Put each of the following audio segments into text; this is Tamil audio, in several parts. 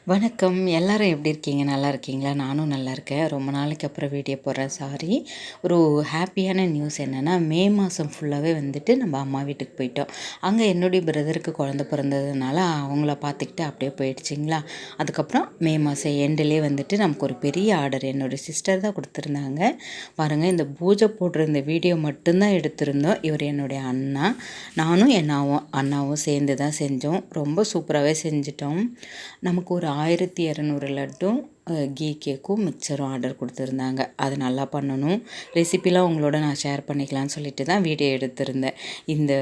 வணக்கம். எல்லாரும் எப்படி இருக்கீங்க? நல்லா இருக்கீங்களா? நானும் நல்லா இருக்கேன். ரொம்ப நாளைக்கு அப்புறம் வீடியோ போடுறேன். சாரி. ஒரு ஹாப்பியான நியூஸ் என்னென்னா, மே மாதம் ஃபுல்லாகவே வந்துட்டு நம்ம அம்மா வீட்டுக்கு போயிட்டோம். அங்கே என்னுடைய பிரதருக்கு குழந்த பிறந்ததுனால அவங்கள பார்த்துக்கிட்டு அப்படியே போயிடுச்சிங்களா. அதுக்கப்புறம் மே மாதம் எண்டுலேயே வந்துட்டு நமக்கு ஒரு பெரிய ஆர்டர் என்னுடைய சிஸ்டர் தான் கொடுத்துருந்தாங்க. பாருங்கள், இந்த பூஜை போடுற இந்த வீடியோ மட்டும்தான் எடுத்திருந்தோம். இவர் என்னுடைய அண்ணா. நானும் அண்ணாவும் சேர்ந்து தான் செஞ்சோம். ரொம்ப சூப்பராகவே செஞ்சிட்டோம். நமக்கு ஒரு 1200 லட்டும் கீ கேக்கும் மிக்சரும் ஆர்டர் கொடுத்துருந்தாங்க. அது நல்லா பண்ணணும். ரெசிபிலாம் உங்களோட நான் ஷேர் பண்ணிக்கலான்னு சொல்லிட்டு தான் வீடியோ எடுத்திருந்தேன். இந்த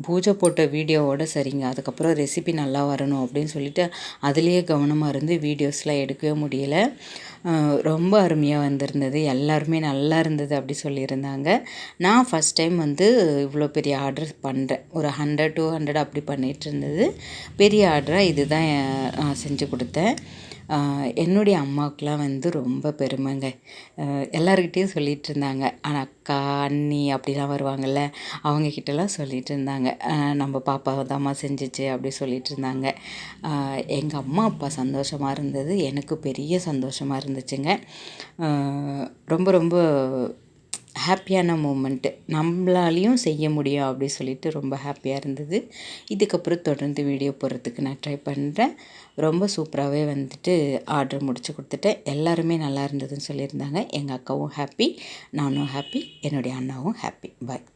பூஜை போட்ட வீடியோவோட சரிங்க. அதுக்கப்புறம் ரெசிபி நல்லா வரணும் அப்படின்னு சொல்லிட்டு அதுலேயே கவனமாக இருந்து வீடியோஸ்லாம் எடுக்கவே முடியலை. ரொம்ப அருமையாக வந்திருந்தது. எல்லாருமே நல்லா இருந்தது அப்படி சொல்லியிருந்தாங்க. நான் ஃபஸ்ட் டைம் வந்து இவ்வளோ பெரிய ஆர்டர் பண்ணுறேன். ஒரு 100 200 அப்படி பண்ணிகிட்டு இருந்தது. பெரிய ஆர்டராக இது தான் நான் செஞ்சு கொடுத்தேன். என்னுடைய அம்மாவுக்குலாம் வந்து ரொம்ப பெருமைங்க. எல்லாருக்கிட்டேயும் சொல்லிகிட்டு இருந்தாங்க. ஆனால் அக்கா அண்ணி அப்படிலாம் வருவாங்கள்ல, அவங்கக்கிட்டலாம் சொல்லிகிட்டு இருந்தாங்க, நம்ம பாப்பாவை தாம்மா செஞ்சிச்சு அப்படி சொல்லிகிட்டு இருந்தாங்க. எங்கள் அம்மா அப்பா சந்தோஷமாக இருந்தது எனக்கு பெரிய சந்தோஷமாக இருந்துச்சுங்க. ரொம்ப ரொம்ப ஹாப்பியான மூமெண்ட்டு. நம்மளாலையும் செய்ய முடியும் அப்படி சொல்லிட்டு ரொம்ப ஹாப்பியாக இருந்தது. இதுக்கப்புறம் தொடர்ந்து வீடியோ போடுறதுக்கு நான் ட்ரை பண்ணுறேன். ரொம்ப சூப்பராகவே வந்துட்டு ஆர்டர் முடித்து கொடுத்துட்டேன். எல்லாருமே நல்லா இருந்ததுன்னு சொல்லியிருந்தாங்க. எங்கள் அக்காவும் ஹாப்பி, நானும் ஹாப்பி, என்னுடைய அண்ணாவும் ஹாப்பி. பாய்.